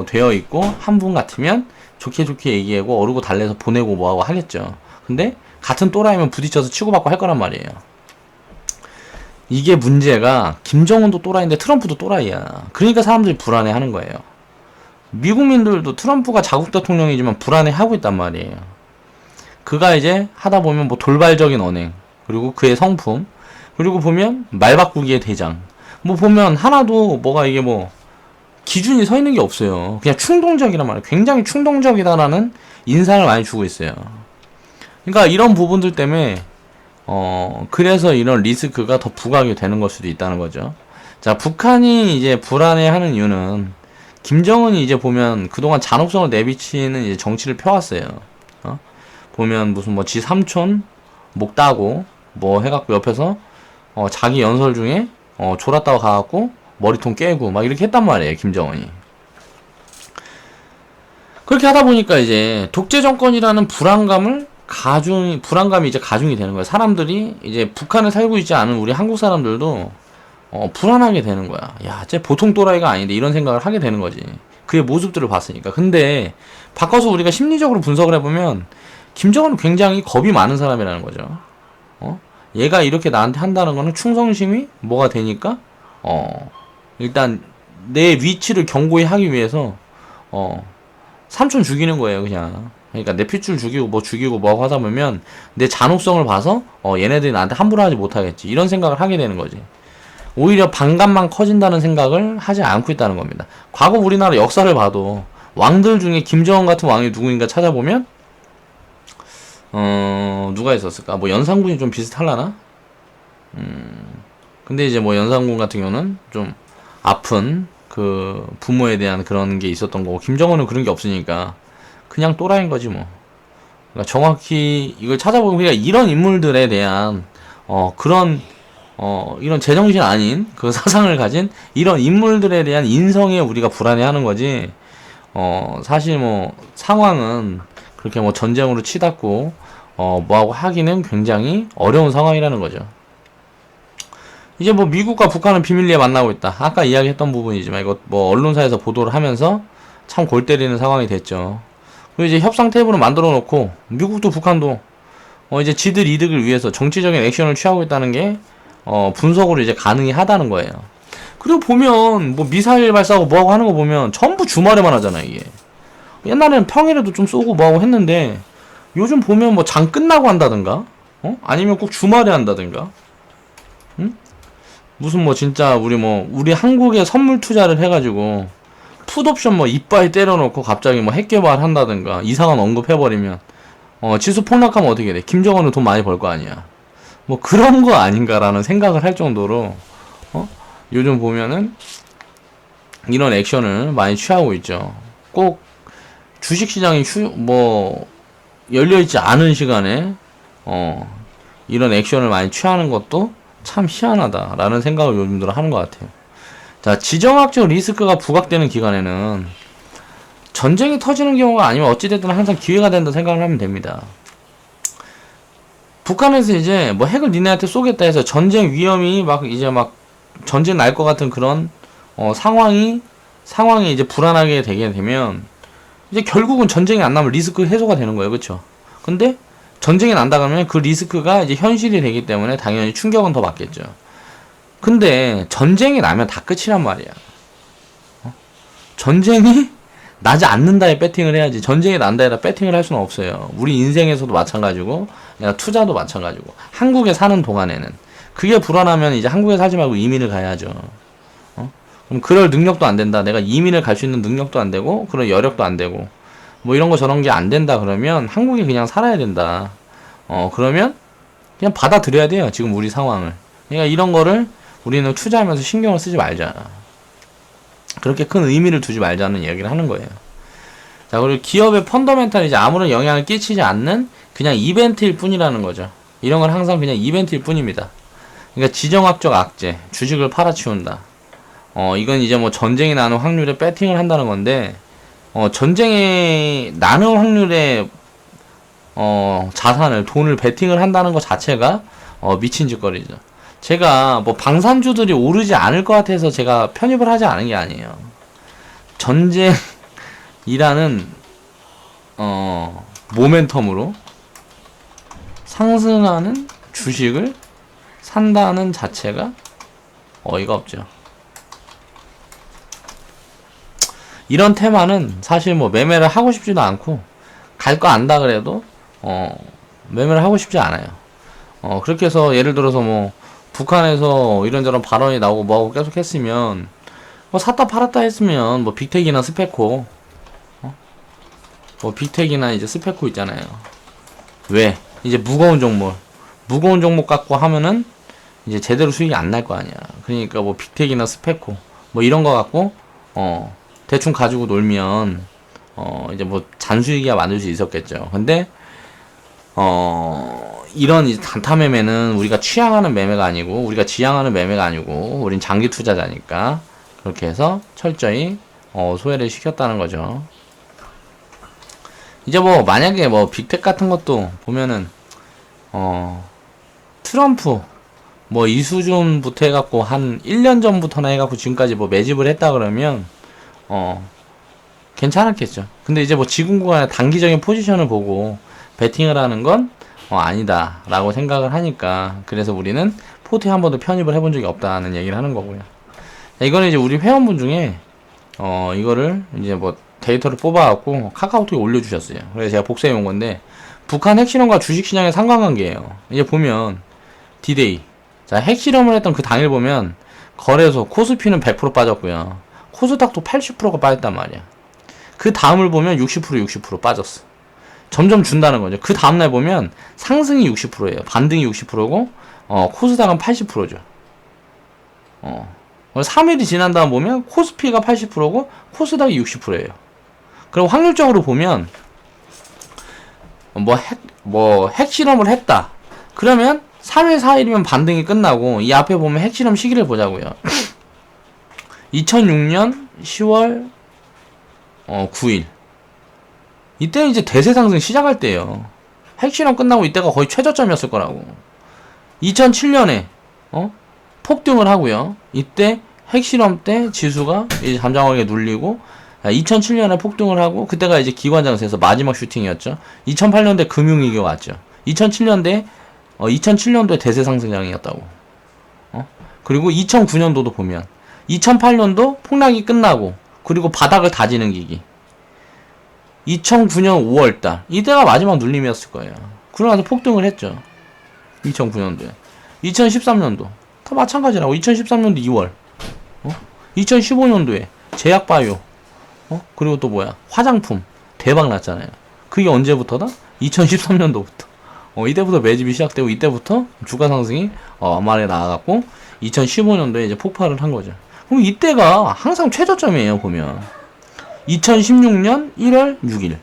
되어 있고 한 분 같으면 좋게 얘기하고 어르고 달래서 보내고 뭐하고 하겠죠. 근데 같은 또라이면 부딪혀서 치고받고 할 거란 말이에요. 이게 문제가 김정은도 또라이인데 트럼프도 또라이야. 그러니까 사람들이 불안해하는 거예요. 미국민들도 트럼프가 자국 대통령이지만 불안해하고 있단 말이에요. 그가 이제 하다 보면 뭐 돌발적인 언행, 그리고 그의 성품, 그리고 보면 말 바꾸기의 대장, 뭐 보면 하나도 뭐가 이게 뭐 기준이 서 있는 게 없어요. 그냥 충동적이란 말이에요. 굉장히 충동적이다라는 인상을 많이 주고 있어요. 그러니까 이런 부분들 때문에 그래서 이런 리스크가 더 부각이 되는 걸 수도 있다는 거죠. 자, 북한이 이제 불안해하는 이유는 김정은이 이제 보면 그동안 잔혹성을 내비치는 이제 정치를 펴왔어요. 보면 무슨 뭐 지 삼촌 목 따고 뭐 해갖고 옆에서 자기 연설 중에 졸았다고 가갖고 머리통 깨고 막 이렇게 했단 말이에요, 김정은이. 그렇게 하다 보니까 이제 독재 정권이라는 불안감이 이제 가중이 되는 거예요. 사람들이 이제 북한에 살고 있지 않은 우리 한국 사람들도 불안하게 되는 거야. 야, 쟤 보통 또라이가 아닌데 이런 생각을 하게 되는 거지. 그의 모습들을 봤으니까. 근데 바꿔서 우리가 심리적으로 분석을 해보면 김정은은 굉장히 겁이 많은 사람이라는 거죠. 얘가 이렇게 나한테 한다는 거는 충성심이 뭐가 되니까 일단 내 위치를 견고히 하기 위해서 삼촌 죽이는 거예요, 그냥. 그러니까 내 핏줄 죽이고 뭐 하다 보면 내 잔혹성을 봐서 얘네들이 나한테 함부로 하지 못하겠지, 이런 생각을 하게 되는 거지. 오히려 반감만 커진다는 생각을 하지 않고 있다는 겁니다. 과거 우리나라 역사를 봐도 왕들 중에 김정은 같은 왕이 누구인가 찾아보면 누가 있었을까? 뭐 연산군이 좀 비슷하려나? 근데 이제 뭐 연산군 같은 경우는 좀 아픈 그 부모에 대한 그런 게 있었던 거고, 김정은은 그런 게 없으니까 그냥 또라이인 거지 뭐. 그러니까 정확히 이걸 찾아보면 그냥 이런 인물들에 대한 그런 이런 제정신 아닌 그 사상을 가진 이런 인물들에 대한 인성에 우리가 불안해하는 거지. 사실 뭐 상황은 그렇게 뭐 전쟁으로 치닫고 뭐하고 하기는 굉장히 어려운 상황이라는 거죠. 이제 뭐 미국과 북한은 비밀리에 만나고 있다. 아까 이야기했던 부분이지만 이거 뭐 언론사에서 보도를 하면서 참 골 때리는 상황이 됐죠. 그리고 이제 협상 테이블을 만들어 놓고 미국도 북한도 이제 지들 이득을 위해서 정치적인 액션을 취하고 있다는 게 분석으로 이제 가능이 하다는 거예요. 그리고 보면 뭐 미사일 발사하고 뭐하고 하는 거 보면 전부 주말에만 하잖아, 이게. 옛날에는 평일에도 좀 쏘고 뭐하고 했는데 요즘 보면 뭐 장 끝나고 한다든가 아니면 꼭 주말에 한다든가. 응? 무슨 뭐 진짜 우리 한국에 선물 투자를 해가지고 풋옵션 뭐 이빨 때려놓고 갑자기 뭐 핵개발 한다든가 이상한 언급해버리면 지수 폭락하면 어떻게 돼? 김정은은 돈 많이 벌 거 아니야. 뭐 그런 거 아닌가라는 생각을 할 정도로 요즘 보면은 이런 액션을 많이 취하고 있죠. 꼭 주식시장이 열려있지 않은 시간에 이런 액션을 많이 취하는 것도 참 희한하다라는 생각을 요즘 들어 하는 것 같아요. 자, 지정학적 리스크가 부각되는 기간에는 전쟁이 터지는 경우가 아니면 어찌됐든 항상 기회가 된다 생각을 하면 됩니다. 북한에서 이제 뭐 핵을 니네한테 쏘겠다 해서 전쟁 위험이 막 전쟁 날 것 같은 그런 상황이 이제 불안하게 되게 되면 이제 결국은 전쟁이 안 나면 리스크 해소가 되는 거예요, 그렇죠? 근데 전쟁이 난다 그러면 그 리스크가 이제 현실이 되기 때문에 당연히 충격은 더 받겠죠. 근데 전쟁이 나면 다 끝이란 말이야. 전쟁이 나지 않는다에 배팅을 해야지, 전쟁이 난다에다 배팅을 할 수는 없어요. 우리 인생에서도 마찬가지고 투자도 마찬가지고 한국에 사는 동안에는 그게 불안하면 이제 한국에 살지 말고 이민을 가야죠. 그럼 그럴 능력도 안 된다, 내가 이민을 갈 수 있는 능력도 안 되고 그런 여력도 안 되고 뭐 이런 거 저런 게 안 된다 그러면 한국에 그냥 살아야 된다. 그러면 그냥 받아들여야 돼요. 지금 우리 상황을. 그러니까 이런 거를 우리는 투자하면서 신경을 쓰지 말자. 그렇게 큰 의미를 두지 말자는 이야기를 하는 거예요. 자, 그리고 기업의 펀더멘탈이 이제 아무런 영향을 끼치지 않는 그냥 이벤트일 뿐이라는 거죠. 이런 건 항상 그냥 이벤트일 뿐입니다. 그러니까 지정학적 악재, 주식을 팔아치운다. 이건 이제 뭐 전쟁이 나는 확률에 배팅을 한다는 건데, 전쟁이 나는 확률에, 자산을, 돈을 배팅을 한다는 것 자체가, 미친 짓거리죠. 제가 뭐 방산주들이 오르지 않을 것 같아서 제가 편입을 하지 않은 게 아니에요. 전쟁이라는, 모멘텀으로 상승하는 주식을 산다는 자체가 어이가 없죠. 이런 테마는 사실 뭐 매매를 하고 싶지도 않고 갈 거 안다 그래도 매매를 하고 싶지 않아요. 그렇게 해서 예를 들어서 뭐 북한에서 이런저런 발언이 나오고 뭐하고 계속 했으면 뭐 샀다 팔았다 했으면 뭐 빅텍이나 스페코 뭐 빅텍이나 이제 스페코 있잖아요. 왜? 이제 무거운 종목 갖고 하면은 이제 제대로 수익이 안 날 거 아니야. 그러니까 뭐 빅텍이나 스페코 뭐 이런 거 갖고 대충 가지고 놀면 이제 뭐 잔수익이야 만들 수 있었겠죠. 근데 이런 이제 단타 매매는 우리가 취향하는 매매가 아니고 우리가 지향하는 매매가 아니고 우린 장기 투자자니까 그렇게 해서 철저히 소외를 시켰다는 거죠. 이제 뭐 만약에 뭐 빅텍 같은 것도 보면은 트럼프 뭐 이 수준부터 해갖고 한 1년 전부터나 해갖고 지금까지 뭐 매집을 했다 그러면 괜찮았겠죠. 근데 이제 뭐 지금 구간에 단기적인 포지션을 보고 베팅을 하는 건 아니다 라고 생각을 하니까 그래서 우리는 포트에 한 번도 편입을 해본 적이 없다는 얘기를 하는 거고요. 자, 이거는 이제 우리 회원분 중에 이거를 이제 뭐 데이터를 뽑아갖고 카카오톡에 올려주셨어요. 그래서 제가 복사해 온 건데 북한 핵실험과 주식시장의 상관관계예요. 이제 보면 디데이 자 핵실험을 했던 그 당일 보면 거래소 코스피는 100% 빠졌고요. 코스닥도 80%가 빠졌단 말이야. 그 다음을 보면 60% 빠졌어. 점점 준다는 거죠. 그 다음날 보면 상승이 60%예요. 반등이 60%고 코스닥은 80%죠. 3일이 지난 다음 보면 코스피가 80%고 코스닥이 60%예요. 그럼 확률적으로 보면 핵실험을 했다. 그러면 3일 4일이면 반등이 끝나고 이 앞에 보면 핵실험 시기를 보자고요. 2006년 10월 9일 이때는 이제 대세 상승 시작할 때예요. 핵실험 끝나고 이때가 거의 최저점이었을 거라고. 2007년에 폭등을 하고요. 이때 핵실험 때 지수가 이제 잠잠하게 눌리고 2007년에 폭등을 하고 그때가 이제 기관장세에서 마지막 슈팅이었죠. 2008년대 금융위기가 왔죠. 2007년도에 대세 상승장이었다고. 그리고 2009년도도 보면 2008년도 폭락이 끝나고 그리고 바닥을 다지는 기기 2009년 5월달 이때가 마지막 눌림이었을 거예요. 그러고 나서 폭등을 했죠. 2009년도에 2013년도 다 마찬가지라고. 2013년도 2월 2015년도에 제약바이오 그리고 또 뭐야 화장품 대박 났잖아요. 그게 언제부터다? 2013년도부터 이때부터 매집이 시작되고 이때부터 주가 상승이 만만하게 나아갔고 2015년도에 이제 폭발을 한 거죠. 그럼 이때가 항상 최저점이에요. 보면 2016년 1월 6일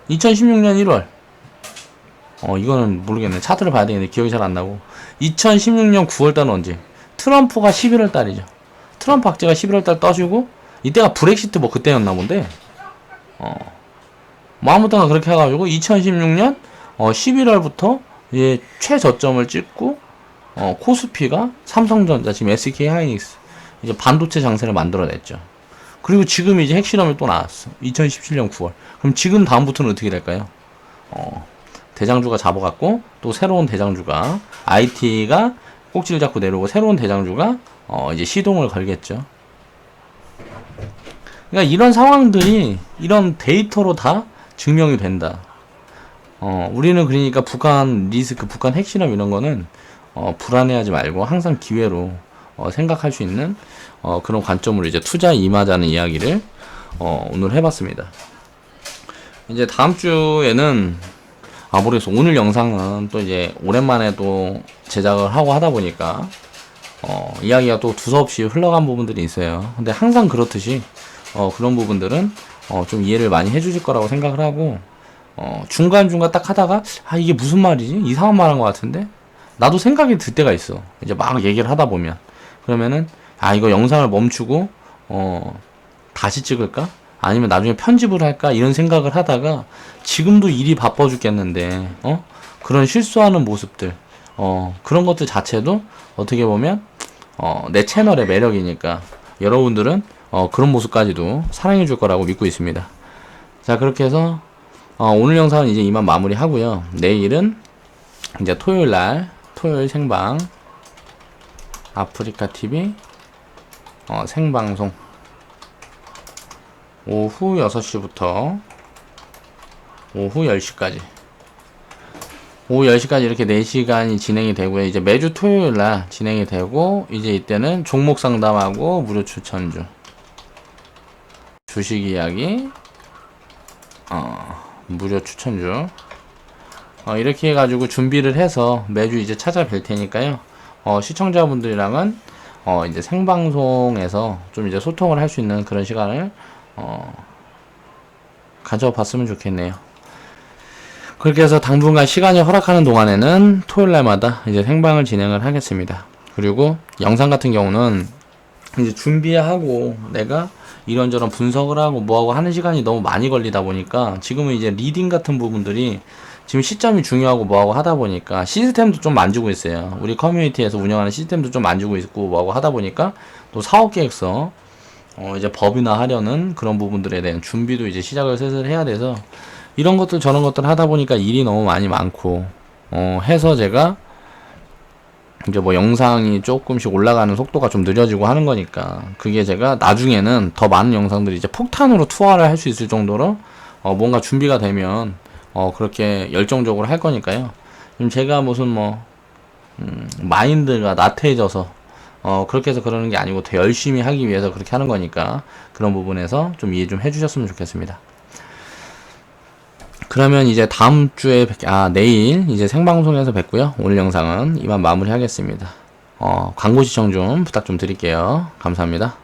2016년 1월 이거는 모르겠네. 차트를 봐야 되겠네. 기억이 잘 안 나고 2016년 9월달은 언제? 트럼프가 11월달이죠. 트럼프 악재가 11월달 떠주고 이때가 브렉시트 뭐 그때였나 본데 뭐 아무튼 그렇게 해가지고 2016년 11월부터 이제 최저점을 찍고 코스피가 삼성전자 지금 SK 하이닉스 이제 반도체 장세를 만들어냈죠. 그리고 지금 이제 핵실험이 또 나왔어. 2017년 9월. 그럼 지금 다음부터는 어떻게 될까요? 대장주가 잡아갖고 또 새로운 대장주가 IT가 꼭지를 잡고 내려오고 새로운 대장주가 이제 시동을 걸겠죠. 그러니까 이런 상황들이 이런 데이터로 다 증명이 된다. 우리는 그러니까 북한 리스크, 북한 핵실험 이런 거는 불안해하지 말고 항상 기회로 생각할 수 있는 그런 관점으로 이제 투자에 임하자는 이야기를 오늘 해봤습니다. 이제 다음 주에는 모르겠어. 오늘 영상은 또 이제 오랜만에 또 제작을 하고 하다 보니까 이야기가 또 두서없이 흘러간 부분들이 있어요. 근데 항상 그렇듯이 그런 부분들은 좀 이해를 많이 해주실 거라고 생각을 하고 중간중간 딱 하다가 이게 무슨 말이지? 이상한 말 한 것 같은데? 나도 생각이 들 때가 있어. 이제 막 얘기를 하다 보면 그러면은 이거 영상을 멈추고 다시 찍을까? 아니면 나중에 편집을 할까? 이런 생각을 하다가 지금도 일이 바빠 죽겠는데 그런 실수하는 모습들 그런 것들 자체도 어떻게 보면 내 채널의 매력이니까 여러분들은 그런 모습까지도 사랑해 줄 거라고 믿고 있습니다. 자, 그렇게 해서 오늘 영상은 이제 이만 마무리 하고요. 내일은 이제 토요일 생방 아프리카TV 생방송 오후 6시부터 오후 10시까지 오후 10시까지 이렇게 4시간이 진행이 되고요. 이제 매주 토요일날 진행이 되고 이제 이때는 종목 상담하고 무료 추천주 주식 이야기 무료 추천주 이렇게 해가지고 준비를 해서 매주 이제 찾아뵐 테니까요. 시청자분들이랑은 이제 생방송에서 좀 이제 소통을 할 수 있는 그런 시간을 가져봤으면 좋겠네요. 그렇게 해서 당분간 시간이 허락하는 동안에는 토요일날마다 이제 생방을 진행을 하겠습니다. 그리고 영상 같은 경우는 이제 준비하고 내가 이런저런 분석을 하고 뭐하고 하는 시간이 너무 많이 걸리다 보니까 지금은 이제 리딩 같은 부분들이 지금 시점이 중요하고 뭐하고 하다 보니까 시스템도 좀 만지고 있어요. 우리 커뮤니티에서 운영하는 시스템도 좀 만지고 있고 뭐하고 하다 보니까 또 사업계획서 이제 법이나 하려는 그런 부분들에 대한 준비도 이제 시작을 슬슬 해야 돼서 이런 것들 저런 것들 하다 보니까 일이 너무 많이 많고 해서 제가 이제 뭐 영상이 조금씩 올라가는 속도가 좀 느려지고 하는 거니까 그게 제가 나중에는 더 많은 영상들이 이제 폭탄으로 투하를 할 수 있을 정도로 뭔가 준비가 되면 그렇게 열정적으로 할 거니까요. 지금 제가 무슨 마인드가 나태해져서 그렇게 해서 그러는 게 아니고 더 열심히 하기 위해서 그렇게 하는 거니까 그런 부분에서 좀 이해 좀 해주셨으면 좋겠습니다. 그러면 이제 다음 주에 내일 이제 생방송에서 뵙고요. 오늘 영상은 이만 마무리 하겠습니다. 광고 시청 좀 부탁 좀 드릴게요. 감사합니다.